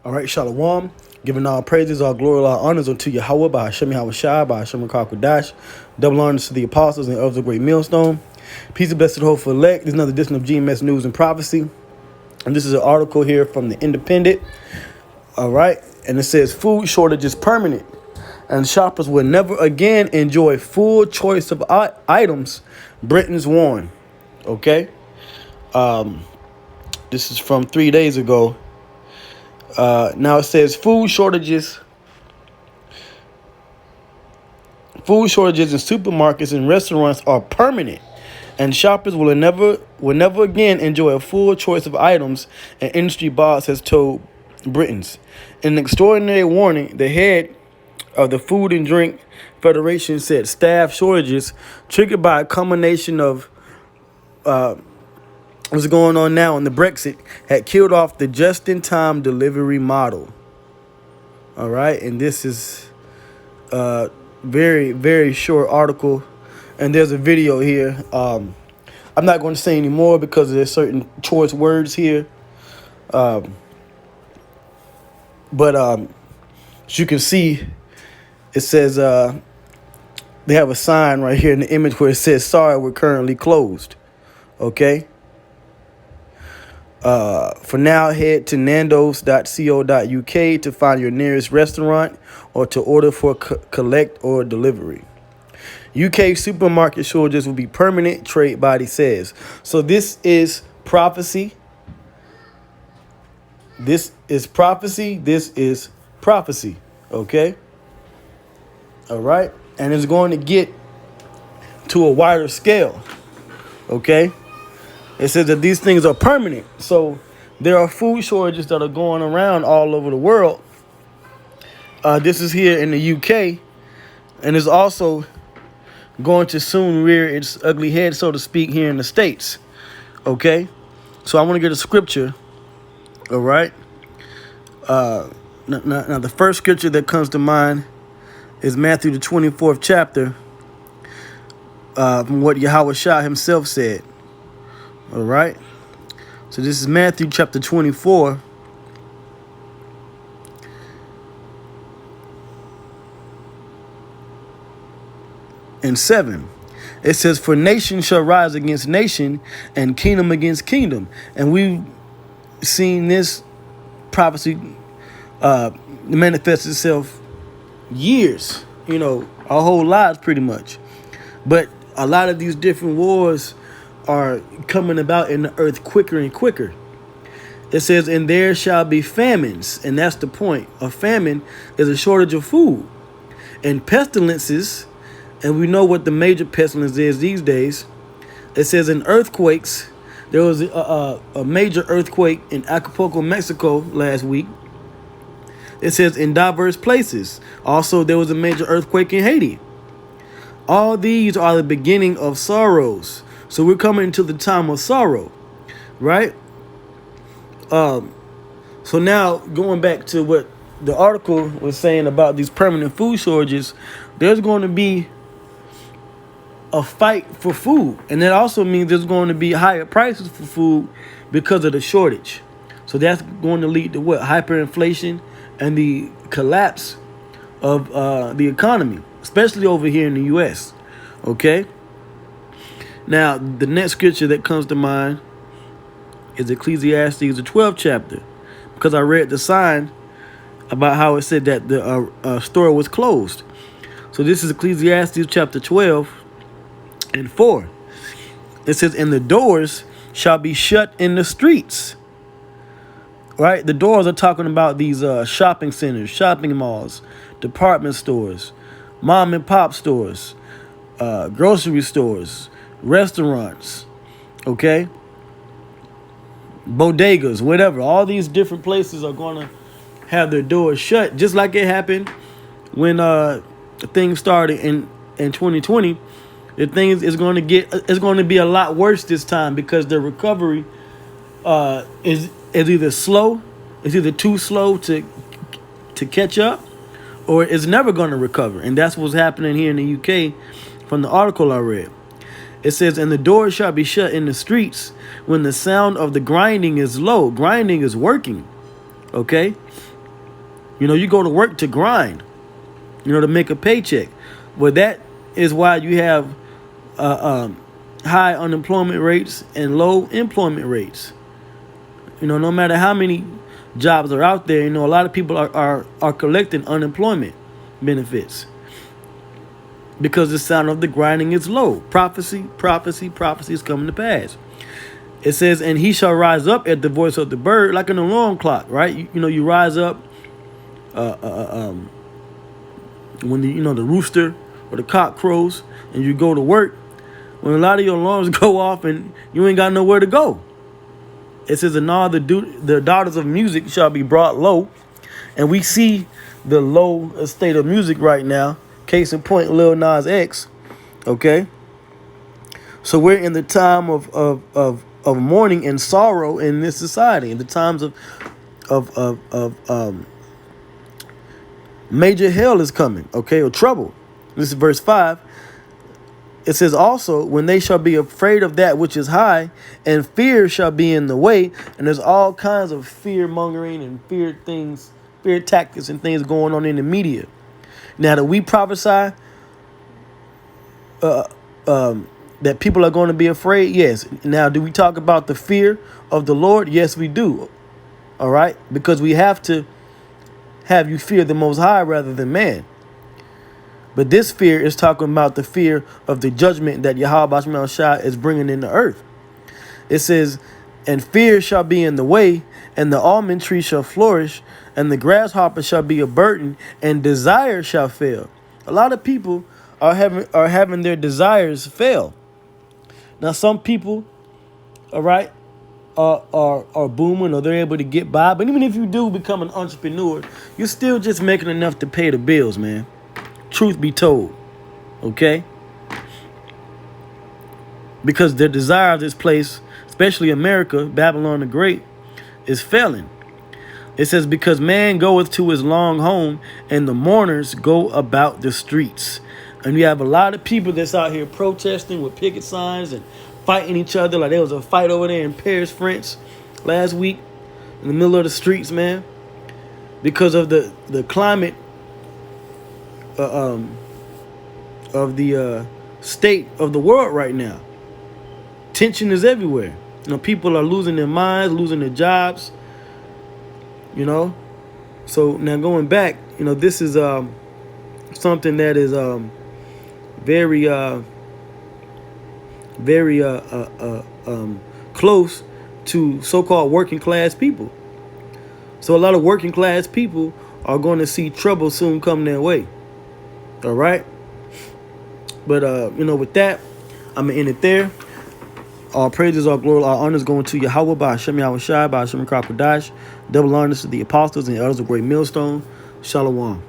All right, Shalom. Giving all praises, all glory, all honors unto Yahweh by Hashem Yahushua, by Hashem Kakwadash. Double honors to the apostles and of the great millstone. Peace and blessed hope for elect. This is another edition of GMS News and Prophecy. And this is an article here from the Independent. All right. And it says food shortage is permanent and shoppers will never again enjoy full choice of items, Britain's warn. Okay. This is from 3 days ago. Now it says food shortages in supermarkets and restaurants are permanent, and shoppers will never again enjoy a full choice of items, an industry boss has told Britons. In an extraordinary warning, the head of the Food and Drink Federation said staff shortages triggered by a combination of what's going on now in the Brexit had killed off the just-in-time delivery model. All right, and this is a very, very short article, and there's a video here. I'm not going to say any more because there's certain choice words here. But as you can see, it says they have a sign right here in the image where it says, "Sorry, we're currently closed." Okay. For now, head to nandos.co.uk to find your nearest restaurant or to order for collect or delivery. UK supermarket shortages will be permanent, trade body says. So this is prophecy. This is prophecy. This is prophecy. Okay. All right. And it's going to get to a wider scale. Okay. It says that these things are permanent. So there are food shortages that are going around all over the world. This is here in the UK. And it's also going to soon rear its ugly head, so to speak, here in the States. Okay? So I want to get a scripture. All right? Now, the first scripture that comes to mind is Matthew, the 24th chapter, from what Yahushua himself said. All right. So this is Matthew chapter 24. And 7. It says, "For nation shall rise against nation and kingdom against kingdom." And we've seen this prophecy manifest itself years, our whole lives pretty much. But a lot of these different wars are coming about in the earth quicker and quicker. It says, "And there shall be famines," and that's the point. A famine is a shortage of food. And pestilences, and we know what the major pestilence is these days. It says, "In earthquakes," there was a major earthquake in Acapulco, Mexico last week. It says, "In diverse places." Also, there was a major earthquake in Haiti. All these are the beginning of sorrows. So we're coming to the time of sorrow, right? So now going back to what the article was saying about these permanent food shortages, there's going to be a fight for food. And that also means there's going to be higher prices for food because of the shortage. So that's going to lead to what? Hyperinflation and the collapse of the economy, especially over here in the U.S., okay? Now, the next scripture that comes to mind is Ecclesiastes, the 12th chapter, because I read the sign about how it said that the store was closed. So this is Ecclesiastes chapter 12 and 4. It says, "And the doors shall be shut in the streets." Right? The doors are talking about these shopping centers, shopping malls, department stores, mom and pop stores, grocery stores, restaurants, okay, bodegas, whatever. All these different places are going to have their doors shut, just like it happened when things started in 2020. The things is going to be a lot worse this time because the recovery is either slow, it's either too slow to catch up, or it's never going to recover. And that's what's happening here in the UK from the article I read. It says, "And the doors shall be shut in the streets when the sound of the grinding is low." Grinding is working. Okay. You know, you go to work to grind, you know, to make a paycheck. Well, that is why you have high unemployment rates and low employment rates. You know, no matter how many jobs are out there, you know, a lot of people are collecting unemployment benefits because the sound of the grinding is low. Prophecy is coming to pass. It says, and he shall rise up at the voice of the bird, like an alarm clock, right? You know, you rise up when the rooster or the cock crows and you go to work. When a lot of your alarms go off and you ain't got nowhere to go. It says, and all the daughters of music shall be brought low. And we see the low state of music right now. Case in point, Lil Nas X. Okay. So we're in the time of mourning and sorrow in this society, in the times of major hell is coming, okay, or trouble. This is verse 5. It says also, when they shall be afraid of that which is high, and fear shall be in the way. And there's all kinds of fear mongering and fear tactics and things going on in the media. Now, that we prophesy that people are going to be afraid? Yes. Now, do we talk about the fear of the Lord? Yes, we do. All right? Because we have to have you fear the Most High rather than man. But this fear is talking about the fear of the judgment that Yahweh Shema Shai is bringing in the earth. It says, and fear shall be in the way, and the almond tree shall flourish, and the grasshopper shall be a burden, and desire shall fail. A lot of people are having their desires fail. Now, some people, all right, are booming, or they're able to get by. But even if you do become an entrepreneur, you're still just making enough to pay the bills, man. Truth be told, okay? Because the desire of this place, especially America, Babylon the Great, is failing. It says, because man goeth to his long home, and the mourners go about the streets. And you have a lot of people that's out here protesting with picket signs and fighting each other. Like there was a fight over there in Paris, France, last week, in the middle of the streets, man, because of the climate of the state of the world right now. Tension is everywhere. You know, people are losing their minds, losing their jobs. You know, so now going back, you know, this is something that is very close to so-called working class people. So a lot of working class people are going to see trouble soon come their way. All right. But, you know, with that, I'm going to end it there. All praises, all glory, all honors going to Yahweh, by Hashem Yahweh Shai, by Hashem Krakodash. Double honors to the apostles and the elders of Great Millstone. Shalom.